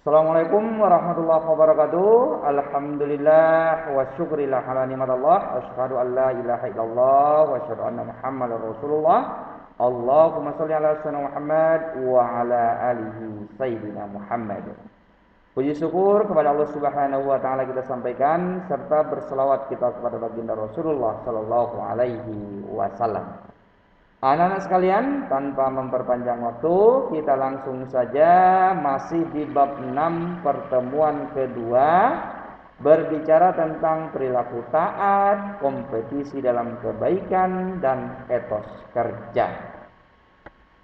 Assalamualaikum warahmatullahi wabarakatuh. Alhamdulillah wa syukurillah ala nikmatillah. Asyhadu an la ilaha illallah wa asyhadu anna Muhammadar Rasulullah. Allahumma shalli ala sayyidina Muhammad wa ala alihi sayyidina Muhammad. Puji syukur kepada Allah Subhanahu wa taala kita sampaikan serta berselawat kita kepada baginda Rasulullah sallallahu alaihi wasallam. Anak-anak sekalian, tanpa memperpanjang waktu, kita langsung saja masih di bab 6 pertemuan kedua, berbicara tentang perilaku taat, kompetisi dalam kebaikan, dan etos kerja.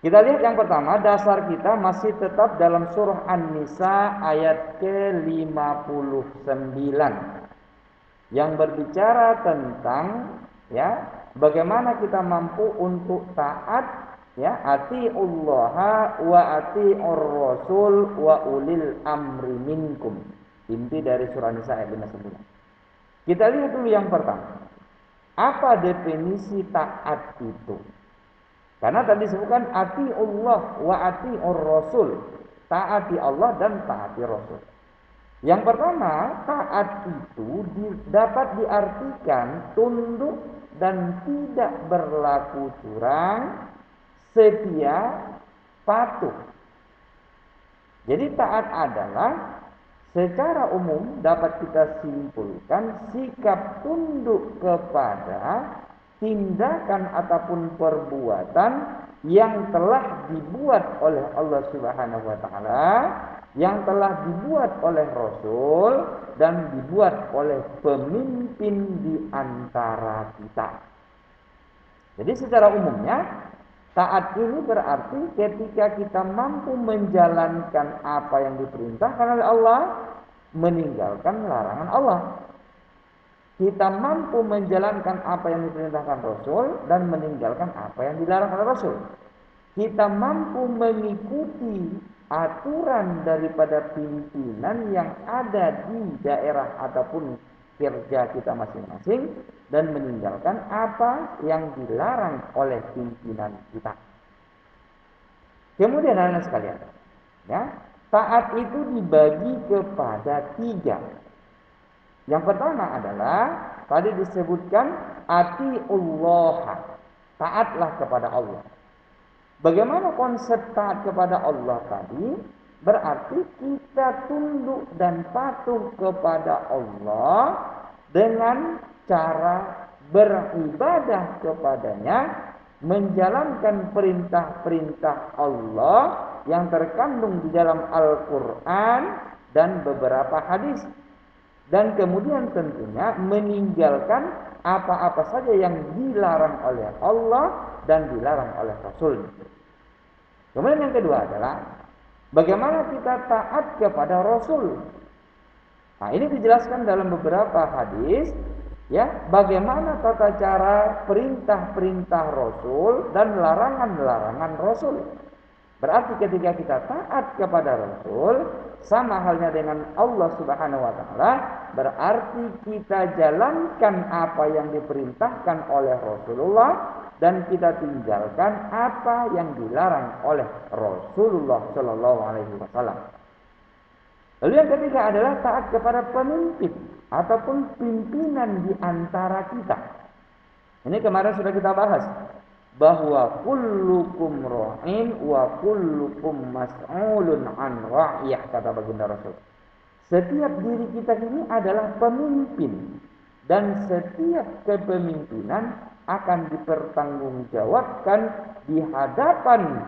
Kita lihat yang pertama, dasar kita masih tetap dalam surah An-Nisa ayat ke-59 yang berbicara tentang bagaimana kita mampu untuk taat, atiullaha wa atiur rasul wa ulil amri minkum. Inti dari surah Nisa ayat 59. Kita lihat dulu yang pertama. Apa definisi taat itu? Karena tadi disebutkan atiullah wa atiur rasul. Taati Allah dan taati Rasul. Yang pertama, taat itu dapat diartikan tunduk dan tidak berlaku curang, setia, patuh. Jadi taat adalah secara umum dapat kita simpulkan sikap tunduk kepada tindakan ataupun perbuatan yang telah dibuat oleh Allah Subhanahu wa taala, yang telah dibuat oleh Rasul dan dibuat oleh pemimpin di antara kita. Jadi secara umumnya taat ini berarti ketika kita mampu menjalankan apa yang diperintahkan oleh Allah, meninggalkan larangan Allah. Kita mampu menjalankan apa yang diperintahkan Rasul dan meninggalkan apa yang dilarang oleh Rasul. Kita mampu mengikuti aturan daripada pimpinan yang ada di daerah ataupun kerja kita masing-masing dan meninggalkan apa yang dilarang oleh pimpinan kita. Kemudian anak sekalian, taat itu dibagi kepada 3. Yang pertama adalah tadi disebutkan atiullah, taatlah kepada Allah. Bagaimana konsep taat kepada Allah tadi? Berarti kita tunduk dan patuh kepada Allah dengan cara beribadah kepadanya, menjalankan perintah-perintah Allah yang terkandung di dalam Al-Quran dan beberapa hadis. Dan kemudian tentunya meninggalkan apa-apa saja yang dilarang oleh Allah dan dilarang oleh Rasul. Kemudian yang kedua adalah bagaimana kita taat kepada Rasul. Nah, ini dijelaskan dalam beberapa hadis, bagaimana tata cara perintah-perintah Rasul dan larangan-larangan Rasul. Berarti ketika kita taat kepada Rasul, sama halnya dengan Allah Subhanahu wa taala, berarti kita jalankan apa yang diperintahkan oleh Rasulullah dan kita tinggalkan apa yang dilarang oleh Rasulullah sallallahu alaihi wasallam. Lalu yang ketiga adalah taat kepada pemimpin ataupun pimpinan di antara kita. Ini kemarin sudah kita bahas bahwa kullukum ra'in wa kullukum mas'ulun an ra'iyah, kata baginda Rasul. Setiap diri kita ini adalah pemimpin dan setiap kepemimpinan akan dipertanggungjawabkan di hadapan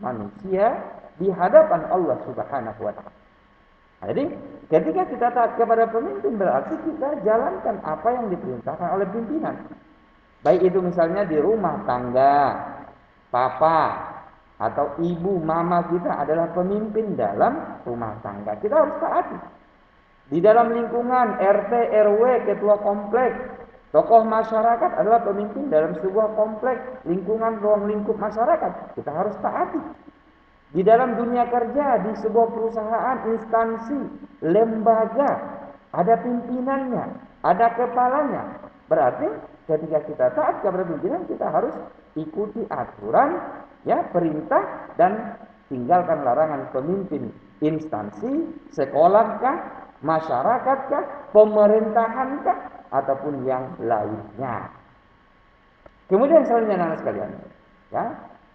manusia, di hadapan Allah Subhanahu wa taala. Jadi ketika kita taat kepada pemimpin berarti kita jalankan apa yang diperintahkan oleh pimpinan. Baik itu misalnya di rumah tangga, papa atau ibu, mama kita adalah pemimpin dalam rumah tangga. Kita harus taati. Di dalam lingkungan RT, RW, ketua komplek, tokoh masyarakat adalah pemimpin dalam sebuah komplek, lingkungan, ruang lingkup masyarakat. Kita harus taati. Di dalam dunia kerja, di sebuah perusahaan, instansi, lembaga, ada pimpinannya, ada kepalanya. Berarti ketika kita taat kepada pimpinan, kita harus ikuti aturan, perintah dan tinggalkan larangan pemimpin instansi, sekolahkah, masyarakatkah, pemerintahankah, ataupun yang lainnya. Kemudian selanjutnya anak sekalian, ya,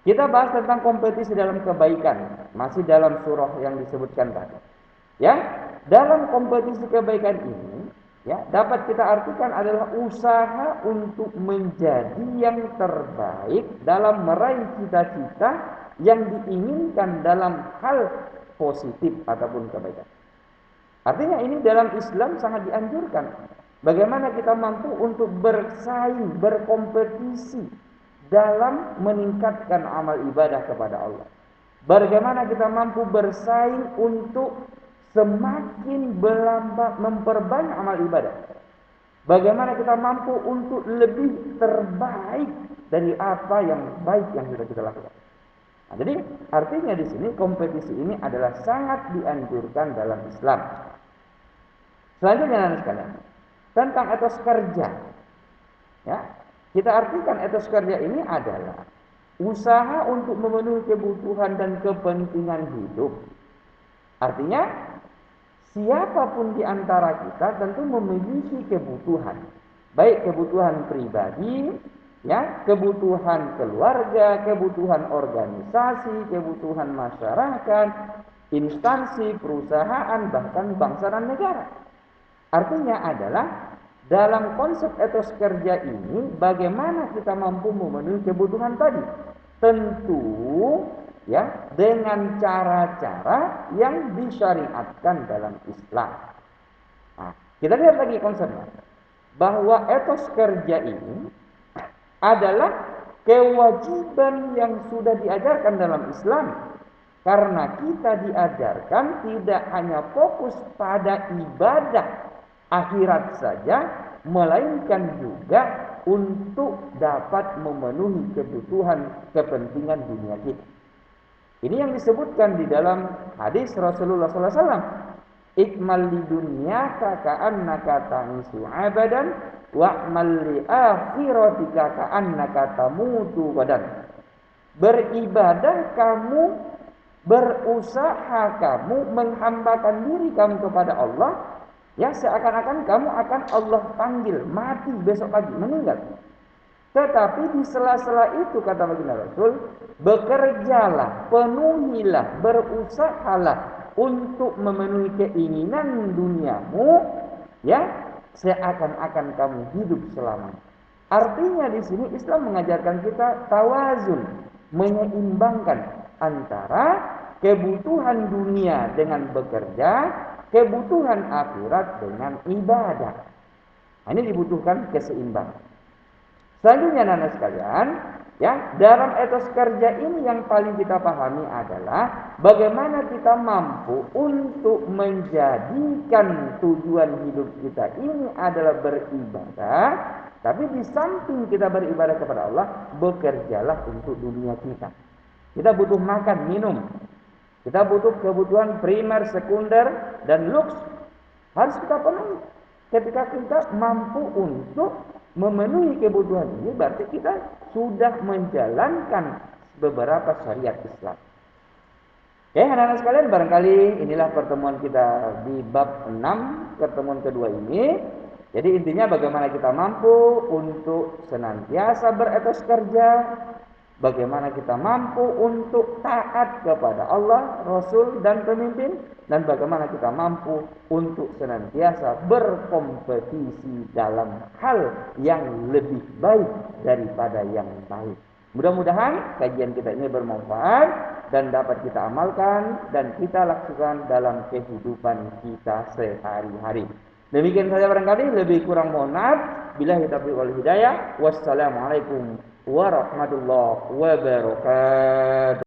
kita bahas tentang kompetisi dalam kebaikan, masih dalam surah yang disebutkan tadi. Ya, dalam kompetisi kebaikan ini, ya, dapat kita artikan adalah usaha untuk menjadi yang terbaik dalam meraih cita-cita yang diinginkan dalam hal positif ataupun kebaikan. Artinya ini dalam Islam sangat dianjurkan. Bagaimana kita mampu untuk bersaing, berkompetisi dalam meningkatkan amal ibadah kepada Allah. Bagaimana kita mampu bersaing untuk semakin memperbanyak amal ibadah. Bagaimana kita mampu untuk lebih terbaik dari apa yang baik yang sudah kita lakukan. Nah, jadi artinya di sini kompetisi ini adalah sangat dianjurkan dalam Islam. Selanjutnya anak sekalian, tentang etos kerja. Ya, kita artikan etos kerja ini adalah usaha untuk memenuhi kebutuhan dan kepentingan hidup. Artinya, siapapun di antara kita tentu memiliki kebutuhan, baik kebutuhan pribadi, ya, kebutuhan keluarga, kebutuhan organisasi, kebutuhan masyarakat, instansi, perusahaan, bahkan bangsa dan negara. Artinya adalah dalam konsep etos kerja ini bagaimana kita mampu memenuhi kebutuhan tadi. Tentu ya dengan cara-cara yang disyariatkan dalam Islam. Nah, kita lihat lagi konsepnya. Bahwa etos kerja ini adalah kewajiban yang sudah diajarkan dalam Islam. Karena kita diajarkan tidak hanya fokus pada ibadah akhirat saja, melainkan juga untuk dapat memenuhi kebutuhan kepentingan dunia kita. Ini yang disebutkan di dalam hadis Rasulullah SAW. Ikmal li dunyaka ka'annaka ta'isu abadan wa'mal li akhiratika ka'annaka tamutu gadan. Beribadah kamu, berusaha kamu, menghambakan diri kamu kepada Allah, ya, seakan-akan kamu akan Allah panggil mati besok pagi, meninggal. Tetapi di sela-sela itu, kata baginda Rasul, bekerjalah, penuhilah, berusahalah untuk memenuhi keinginan duniamu, ya, seakan-akan kamu hidup selamanya. Artinya di sini Islam mengajarkan kita tawazun, menyeimbangkan antara kebutuhan dunia dengan bekerja, kebutuhan akhirat dengan ibadah. Nah, ini dibutuhkan keseimbangan. Selanjutnya anak sekalian, ya, dalam etos kerja ini yang paling kita pahami adalah bagaimana kita mampu untuk menjadikan tujuan hidup kita ini adalah beribadah, tapi di samping kita beribadah kepada Allah, bekerjalah untuk dunia kita. Kita butuh makan, minum. Kita butuh kebutuhan primer, sekunder, dan luks. Harus kita penuhi. Ketika kita mampu untuk memenuhi kebutuhan ini, berarti kita sudah menjalankan beberapa syariat Islam. Oke, anak-anak sekalian, barangkali inilah pertemuan kita di bab 6, pertemuan kedua ini. Jadi intinya bagaimana kita mampu untuk senantiasa beretos kerja, bagaimana kita mampu untuk taat kepada Allah, Rasul, dan pemimpin, dan bagaimana kita mampu untuk senantiasa berkompetisi dalam hal yang lebih baik daripada yang baik. Mudah-mudahan kajian kita ini bermanfaat dan dapat kita amalkan dan kita lakukan dalam kehidupan kita sehari-hari. Demikian saja barangkali, lebih kurang mohon maaf. Billahi taufiq wal hidayah. Wassalamualaikum warahmatullahi wabarakatuh.